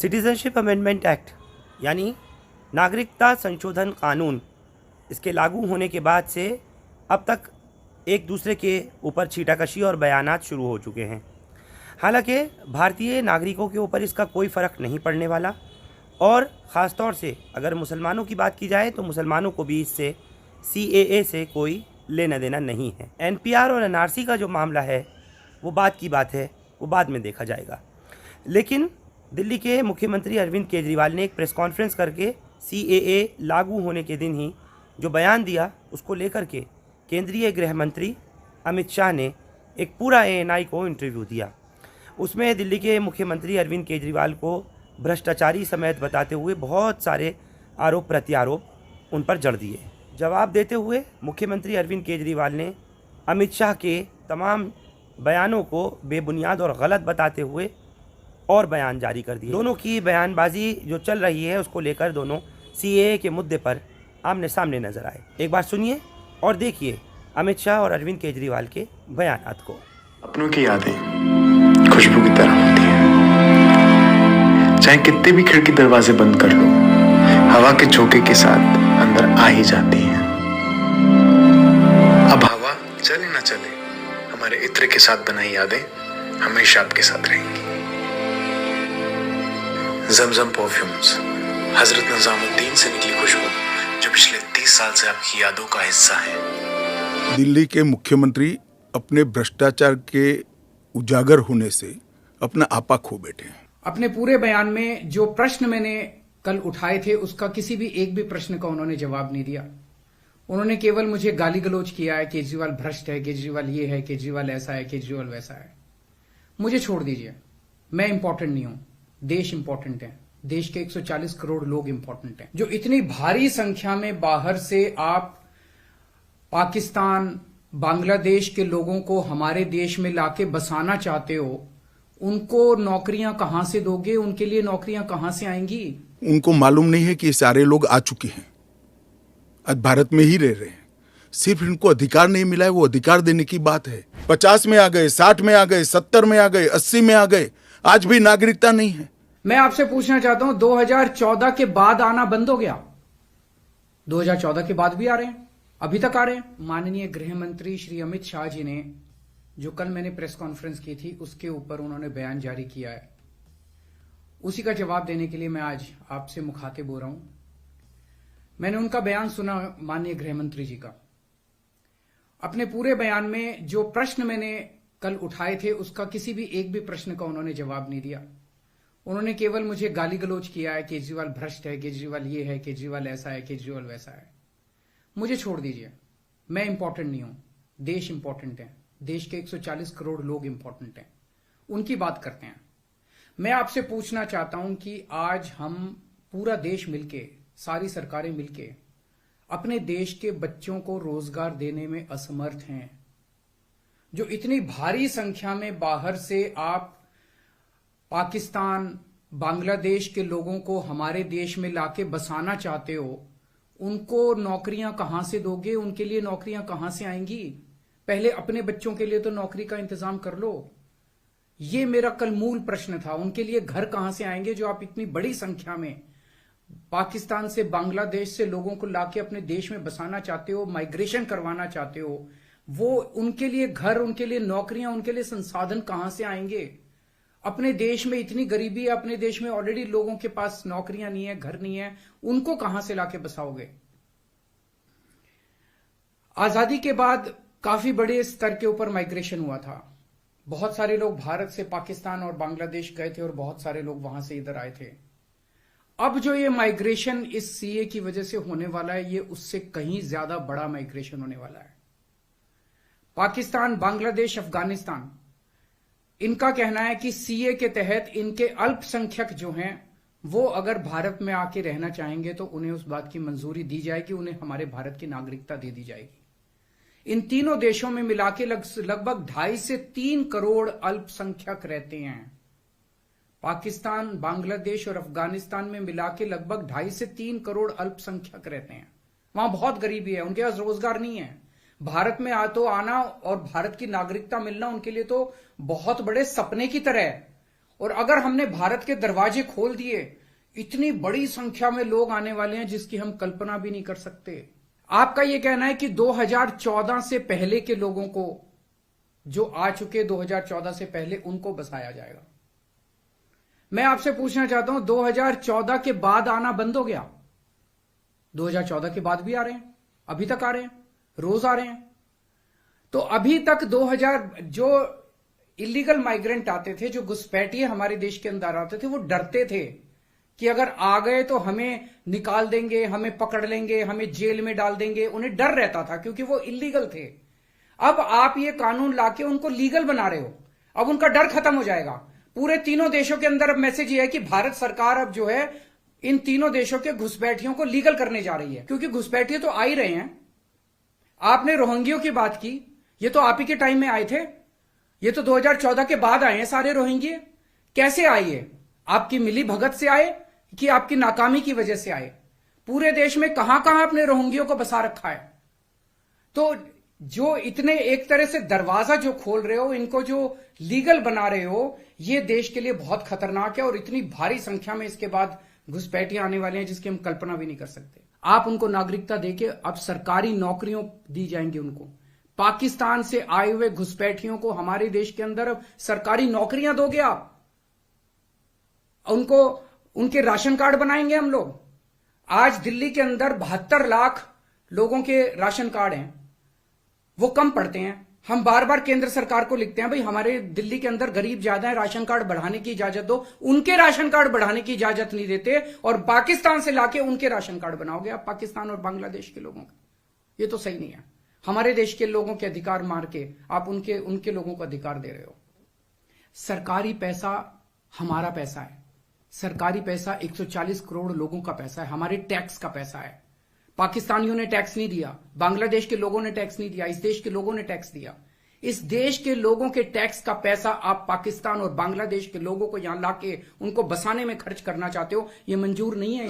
Citizenship amendment act यानी नागरिकता संशोधन कानून, इसके लागू होने के बाद से अब तक एक दूसरे के ऊपर छीटाकशी और बयानात शुरू हो चुके हैं। हालांकि भारतीय नागरिकों के ऊपर इसका कोई फ़र्क नहीं पड़ने वाला और ख़ास तौर से अगर मुसलमानों की बात की जाए तो मुसलमानों को भी इससे CAA से कोई लेना देना नहीं है। NPR और NRC का जो मामला है वो बात की बात है, वो बाद में देखा जाएगा। लेकिन दिल्ली के मुख्यमंत्री अरविंद केजरीवाल ने एक प्रेस कॉन्फ्रेंस करके CAA लागू होने के दिन ही जो बयान दिया उसको लेकर के केंद्रीय गृह मंत्री अमित शाह ने एक पूरा ANI को इंटरव्यू दिया। उसमें दिल्ली के मुख्यमंत्री अरविंद केजरीवाल को भ्रष्टाचारी समेत बताते हुए बहुत सारे आरोप प्रत्यारोप उन पर जड़ दिए। जवाब देते हुए मुख्यमंत्री अरविंद केजरीवाल ने अमित शाह के तमाम बयानों को बेबुनियाद और गलत बताते हुए और बयान जारी कर दिए। दोनों की बयानबाजी जो चल रही है उसको लेकर दोनों CAA के मुद्दे पर आमने सामने नजर आए। एक बार सुनिए और देखिए अमित शाह और अरविंद केजरीवाल के बयानात को। अपनों की यादें खुशबू की तरह होती हैं, चाहे कितने भी खिड़की दरवाजे बंद कर लो, हवा के झोंके के साथ अंदर आ ही जाती हैं। अब हवा चले ना चले, हमारे इत्र के साथ बनाई यादें हमेशा आपके साथ रहेंगी। जमजम परफ्यूम्स, हजरत निजामुद्दीन से निकली खुशबू जो पिछले 30 साल से आपकी यादों का हिस्सा है। दिल्ली के मुख्यमंत्री अपने भ्रष्टाचार के उजागर होने से अपना आपा खो बैठे हैं। अपने पूरे बयान में जो प्रश्न मैंने कल उठाए थे उसका किसी भी एक भी प्रश्न का उन्होंने जवाब नहीं दिया। उन्होंने केवल मुझे गाली गलौज किया है, केजरीवाल भ्रष्ट है, केजरीवाल ये है, केजरीवाल ऐसा है, केजरीवाल वैसा है। मुझे छोड़ दीजिए, मैं इंपॉर्टेंट नहीं हूं, देश इंपॉर्टेंट है। देश के 140 करोड़ लोग इंपॉर्टेंट हैं। जो इतनी भारी संख्या में बाहर से आप पाकिस्तान, बांग्लादेश के लोगों को हमारे देश में लाके बसाना चाहते हो, उनको नौकरियां कहां से दोगे? उनके लिए नौकरियां कहां से आएंगी? उनको मालूम नहीं है कि ये सारे लोग आ चुके हैं, आज भारत में ही रह रहे हैं। सिर्फ इनको अधिकार नहीं मिला है, वो अधिकार देने की बात है। 50 में आ गए, 60 में आ गए, 70 में आ गए, 80 में आ गए, आज भी नागरिकता नहीं है। मैं आपसे पूछना चाहता हूं, 2014 के बाद आना बंद हो गया? 2014 के बाद भी आ रहे हैं, अभी तक आ रहे हैं। माननीय गृह मंत्री श्री अमित शाह जी ने जो कल मैंने प्रेस कॉन्फ्रेंस की थी उसके ऊपर उन्होंने बयान जारी किया है, उसी का जवाब देने के लिए मैं आज आपसे मुखातिब हो रहा हूं। मैंने उनका बयान सुना, माननीय गृह मंत्री जी का। अपने पूरे बयान में जो प्रश्न मैंने कल उठाए थे उसका किसी भी एक भी प्रश्न का उन्होंने जवाब नहीं दिया। उन्होंने केवल मुझे गाली गलौज किया है, केजरीवाल भ्रष्ट है, केजरीवाल ये है, केजरीवाल ऐसा है, केजरीवाल वैसा है। मुझे छोड़ दीजिए, मैं इंपॉर्टेंट नहीं हूं, देश इंपॉर्टेंट है। देश के 140 करोड़ लोग इंपॉर्टेंट हैं, उनकी बात करते हैं। मैं आपसे पूछना चाहता हूं कि आज हम पूरा देश मिलके, सारी सरकारें मिलके अपने देश के बच्चों को रोजगार देने में असमर्थ हैं। जो इतनी भारी संख्या में बाहर से आप पाकिस्तान, बांग्लादेश के लोगों को हमारे देश में लाके बसाना चाहते हो, उनको नौकरियां कहां से दोगे? उनके लिए नौकरियां कहां से आएंगी? पहले अपने बच्चों के लिए तो नौकरी का इंतजाम कर लो। ये मेरा कल मूल प्रश्न था। उनके लिए घर कहां से आएंगे जो आप इतनी बड़ी संख्या में पाकिस्तान से, बांग्लादेश से लोगों को लाके अपने देश में बसाना चाहते हो, माइग्रेशन करवाना चाहते हो? वो उनके लिए घर, उनके लिए नौकरियां, उनके लिए संसाधन कहां से आएंगे? अपने देश में इतनी गरीबी है, अपने देश में ऑलरेडी लोगों के पास नौकरियां नहीं है, घर नहीं है, उनको कहां से लाके बसाओगे? आजादी के बाद काफी बड़े स्तर के ऊपर माइग्रेशन हुआ था। बहुत सारे लोग भारत से पाकिस्तान और बांग्लादेश गए थे और बहुत सारे लोग वहां से इधर आए थे। अब जो ये माइग्रेशन इस CAA की वजह से होने वाला है, ये उससे कहीं ज्यादा बड़ा माइग्रेशन होने वाला है। पाकिस्तान, बांग्लादेश, अफगानिस्तान, इनका कहना है कि CAA के तहत इनके अल्पसंख्यक जो हैं वो अगर भारत में आके रहना चाहेंगे तो उन्हें उस बात की मंजूरी दी जाएगी, उन्हें हमारे भारत की नागरिकता दे दी जाएगी। इन तीनों देशों में मिलाके लगभग 2.5 से 3 करोड़ अल्पसंख्यक रहते हैं। पाकिस्तान, बांग्लादेश और अफगानिस्तान में मिलाके लगभग 2.5 से 3 करोड़ अल्पसंख्यक रहते हैं। वहां बहुत गरीबी है, उनके पास रोजगार नहीं है। भारत में आना और भारत की नागरिकता मिलना उनके लिए तो बहुत बड़े सपने की तरह है। और अगर हमने भारत के दरवाजे खोल दिए, इतनी बड़ी संख्या में लोग आने वाले हैं जिसकी हम कल्पना भी नहीं कर सकते। आपका यह कहना है कि 2014 से पहले के लोगों को, जो आ चुके 2014 से पहले, उनको बसाया जाएगा। मैं आपसे पूछना चाहता हूं, 2014 के बाद आना बंद हो गया? 2014 के बाद भी आ रहे हैं, अभी तक आ रहे हैं, रोज आ रहे हैं। तो अभी तक 2000 जो इलीगल माइग्रेंट आते थे, जो घुसपैठिए हमारे देश के अंदर आते थे, वो डरते थे कि अगर आ गए तो हमें निकाल देंगे, हमें पकड़ लेंगे, हमें जेल में डाल देंगे। उन्हें डर रहता था क्योंकि वो इलीगल थे। अब आप ये कानून लाके उनको लीगल बना रहे हो, अब उनका डर खत्म हो जाएगा। पूरे तीनों देशों के अंदर अब मैसेज ये है कि भारत सरकार अब जो है इन तीनों देशों के घुसपैठियों को लीगल करने जा रही है, क्योंकि घुसपैठिए तो आ ही रहे हैं। आपने रोहिंग्यों की बात की, ये तो आप ही के टाइम में आए थे, ये तो 2014 के बाद आए हैं सारे रोहिंग्ये। कैसे आए ये? आपकी मिली भगत से आए कि आपकी नाकामी की वजह से आए? पूरे देश में कहां कहां आपने रोहिंग्यों को बसा रखा है? तो जो इतने एक तरह से दरवाजा जो खोल रहे हो, इनको जो लीगल बना रहे हो, ये देश के लिए बहुत खतरनाक है। और इतनी भारी संख्या में इसके बाद घुसपैठिए आने वाले हैं जिसकी हम कल्पना भी नहीं कर सकते। आप उनको नागरिकता देके अब सरकारी नौकरियों दी जाएंगी उनको। पाकिस्तान से आए हुए घुसपैठियों को हमारे देश के अंदर अब सरकारी नौकरियां दोगे आप, उनको उनके राशन कार्ड बनाएंगे हम लोग। आज दिल्ली के अंदर 72 लाख लोगों के राशन कार्ड हैं, वो कम पड़ते हैं। हम बार बार केंद्र सरकार को लिखते हैं, भाई हमारे दिल्ली के अंदर गरीब ज्यादा है, राशन कार्ड बढ़ाने की इजाजत दो। उनके राशन कार्ड बढ़ाने की इजाजत नहीं देते और पाकिस्तान से लाके उनके राशन कार्ड बनाओगे आप, पाकिस्तान और बांग्लादेश के लोगों का। ये तो सही नहीं है। हमारे देश के लोगों के अधिकार मार के आप उनके लोगों को अधिकार दे रहे हो। सरकारी पैसा हमारा पैसा है, सरकारी पैसा 140 करोड़ लोगों का पैसा है, हमारे टैक्स का पैसा है। पाकिस्तानियों ने टैक्स नहीं दिया, बांग्लादेश के लोगों ने टैक्स नहीं दिया, इस देश के लोगों ने टैक्स दिया। इस देश के लोगों के टैक्स का पैसा आप पाकिस्तान और बांग्लादेश के लोगों को यहां लाके उनको बसाने में खर्च करना चाहते हो, ये मंजूर नहीं है।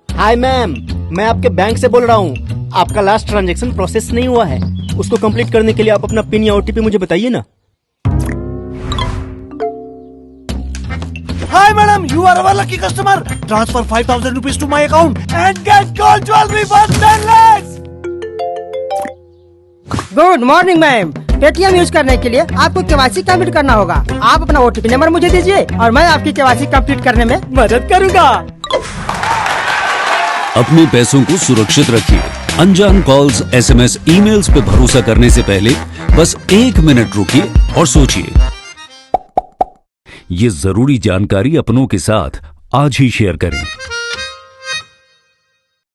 हाय मैम, मैं आपके बैंक से बोल रहा हूँ। आपका लास्ट ट्रांजैक्शन प्रोसेस नहीं हुआ है, उसको कंप्लीट करने के लिए आप अपना पिन या ओटीपी मुझे बताइए ना। Hi madam, you are our lucky customer. Transfer 5,000 rupees to my account and get gold jewelry worth 10 lakhs. Good morning ma'am. Paytm use करने के लिए आपको केवाईसी कंप्लीट करना होगा। आप अपना ओटीपी नंबर मुझे दीजिए और मैं आपकी केवाईसी कंप्लीट करने में मदद करूंगा। अपने पैसों को सुरक्षित रखिए। अनजान कॉल्स, एसएमएस, ईमेल्स पे भरोसा करने से पहले बस 1 मिनट रुकिए और सोचिए। ये जरूरी जानकारी अपनों के साथ आज ही शेयर करें।